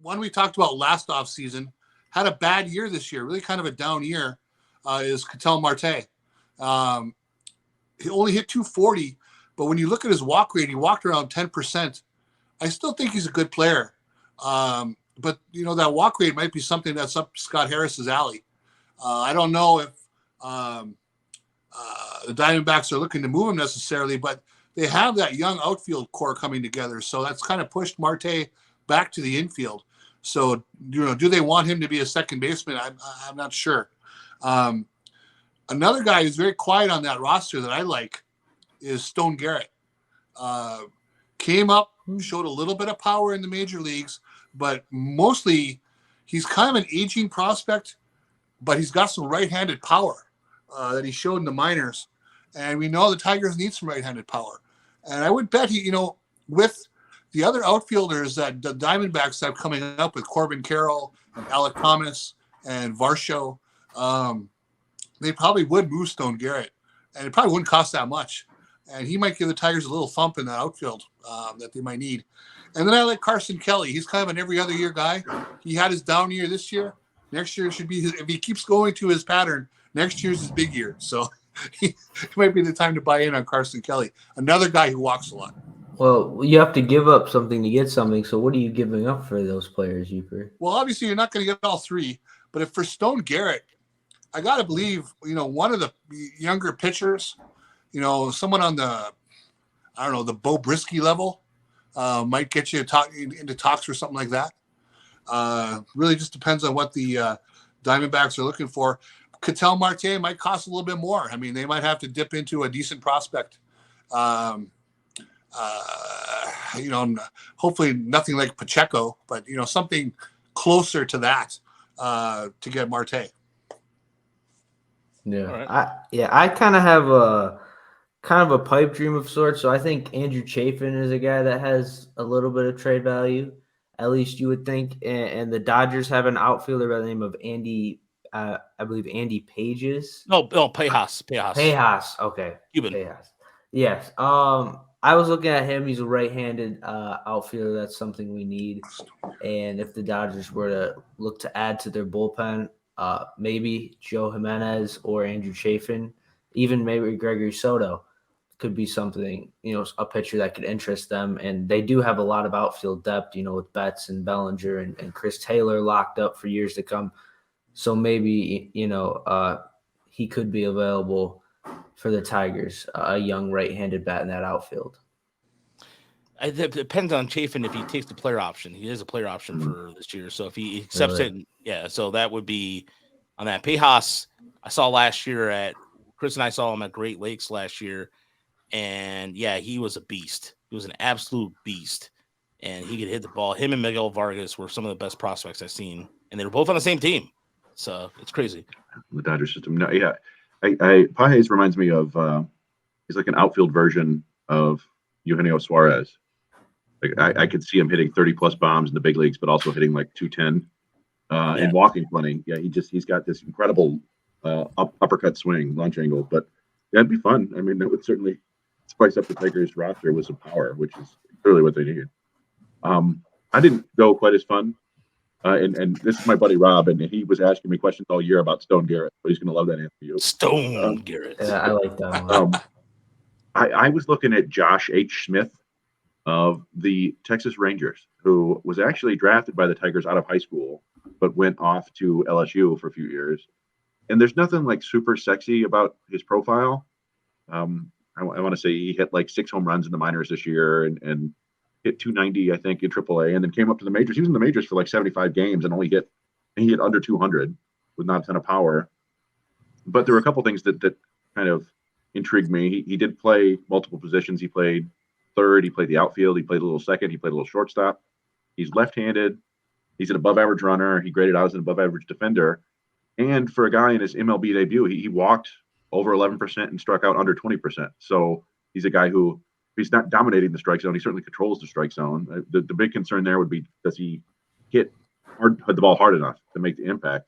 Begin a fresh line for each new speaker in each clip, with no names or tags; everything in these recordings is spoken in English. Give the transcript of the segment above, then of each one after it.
one we talked about last offseason, had a bad year this year, really kind of a down year, is Katel Marte. He only hit 240, but when you look at his walk rate, he walked around 10%. I still think he's a good player. But, that walk rate might be something that's up Scott Harris's alley. I don't know if the Diamondbacks are looking to move him necessarily, but they have that young outfield core coming together. So that's kind of pushed Marte back to the infield. So, do they want him to be a second baseman? I'm not sure. Another guy who's very quiet on that roster that I like is Stone Garrett. Came up, showed a little bit of power in the major leagues, but mostly he's kind of an aging prospect, but he's got some right-handed power that he showed in the minors. And we know the Tigers need some right-handed power. And I would bet with the other outfielders that the Diamondbacks have coming up with Corbin Carroll and Alec Thomas and Varsho, they probably would move Stone Garrett. And it probably wouldn't cost that much. And he might give the Tigers a little thump in that outfield that they might need. And then I like Carson Kelly. He's kind of an every other year guy. He had his down year this year. Next year should be if he keeps going to his pattern, next year's his big year. So it might be the time to buy in on Carson Kelly, another guy who walks a lot.
Well, you have to give up something to get something. So what are you giving up for those players, Yooper?
Well, obviously you're not going to get all three. But if for Stone Garrett, I got to believe, one of the younger pitchers, someone on the, the Bo Brisky level might get you into talks or something like that. Really just depends on what the Diamondbacks are looking for. Katel Marte might cost a little bit more. I mean, they might have to dip into a decent prospect. Hopefully nothing like Pacheco, but, something closer to that to get Marte.
Yeah, right. I kind of have a pipe dream of sorts. So I think Andrew Chafin is a guy that has a little bit of trade value, at least you would think. And the Dodgers have an outfielder by the name of Andy, I believe Andy Pages.
No, Pejas.
Pejas, okay.
Cuban.
Pejas. Yes. I was looking at him. He's a right-handed outfielder. That's something we need. And if the Dodgers were to look to add to their bullpen, maybe Joe Jimenez or Andrew Chafin, even maybe Gregory Soto could be something, a pitcher that could interest them. And they do have a lot of outfield depth, with Betts and Bellinger and Chris Taylor locked up for years to come. So maybe, he could be available for the Tigers, a young right-handed bat in that outfield.
It depends on Chafin if he takes the player option. He is a player option for this year. So if he accepts it, so that would be on that. Pejas, I saw last year Chris and I saw him at Great Lakes last year. And, he was a beast. He was an absolute beast. And he could hit the ball. Him and Miguel Vargas were some of the best prospects I've seen. And they were both on the same team. So it's crazy.
The Dodger system. No, yeah. Pajes reminds me of he's like an outfield version of Eugenio Suarez. Like I could see him hitting 30+ bombs in the big leagues, but also hitting like 210 and walking plenty. Yeah, he's got this incredible uppercut swing, launch angle. But that'd be fun. I mean, that would certainly spice up the Tigers roster with some power, which is clearly what they need. I didn't go quite as fun. And this is my buddy Rob, and he was asking me questions all year about Stone Garrett, but he's going to love that answer for you.
Stone Garrett.
Yeah, I like that one.
I was looking at Josh H. Smith of the Texas Rangers, who was actually drafted by the Tigers out of high school, but went off to LSU for a few years. And there's nothing like super sexy about his profile. I want to say he hit like 6 home runs in the minors this year and hit 290, I think, in AAA, and then came up to the majors. He was in the majors for like 75 games and he hit under 200 with not a ton of power. But there were a couple things that kind of intrigued me. He did play multiple positions. He played third. He played the outfield. He played a little second. He played a little shortstop. He's left-handed. He's an above-average runner. He graded out as an above-average defender. And for a guy in his MLB debut, he walked over 11% and struck out under 20%. So he's a guy who, he's not dominating the strike zone, he certainly controls the strike zone. The big concern there would be, does he hit the ball hard enough to make the impact?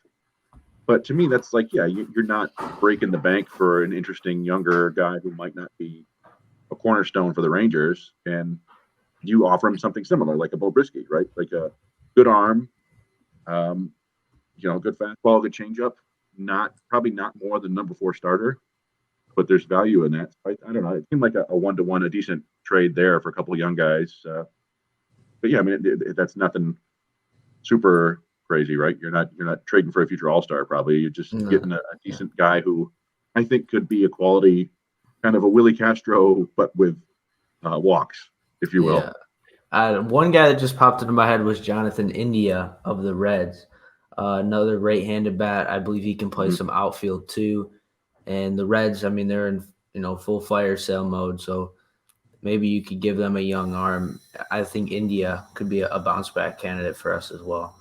But to me, that's like, you're not breaking the bank for an interesting younger guy who might not be a cornerstone for the Rangers, and you offer him something similar, like a Bo Brisky, right? Like good arm, good fastball, good changeup. Probably not more than number 4 starter, but there's value in that. I don't know. It seemed like a 1-to-1, a decent trade there for a couple of young guys. But yeah, I mean, that's nothing super crazy, right? You're not trading for a future All-Star. Probably you're just getting a decent guy who I think could be a quality kind of a Willie Castro, but with walks, if you will.
One guy that just popped into my head was Jonathan India of the Reds. Another right-handed bat. I believe he can play some outfield too. And the Reds, I mean, they're in full fire sale mode, so maybe you could give them a young arm. I think India could be a bounce back candidate for us as well.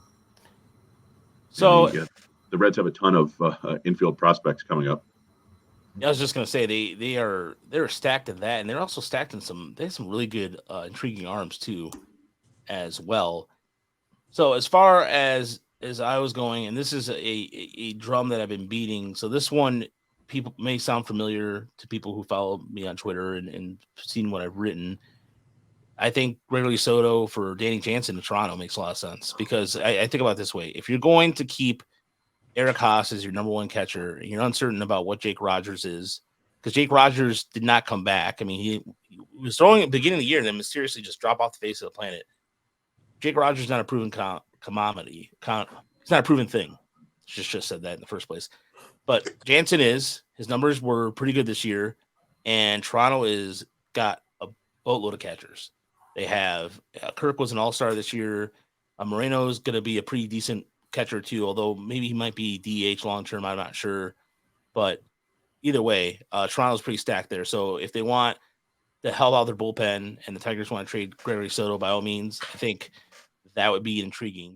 So
the Reds have a ton of infield prospects coming up.
I was just gonna say they're stacked in that, and they're also stacked in they have some really good intriguing arms too, as well. So as far as I was going, and this is a drum that I've been beating. So this one people may sound familiar to people who follow me on Twitter and seen what I've written. I think Gregory Soto for Danny Jansen in Toronto makes a lot of sense because I think about it this way: if you're going to keep Eric Haas is your number 1 catcher, and you're uncertain about what Jake Rogers is, because Jake Rogers did not come back. I mean, he was throwing at the beginning of the year and then mysteriously just drop off the face of the planet. Jake Rogers is not a proven commodity. It's not a proven thing. Just said that in the first place. But Jansen is. His numbers were pretty good this year, and Toronto is got a boatload of catchers. They have Kirk was an all-star this year. Moreno is going to be a pretty decent catcher too, although maybe he might be DH long term. I'm not sure, but either way, Toronto's pretty stacked there. So if they want to help out their bullpen and the Tigers want to trade Gregory Soto, by all means, I think that would be intriguing.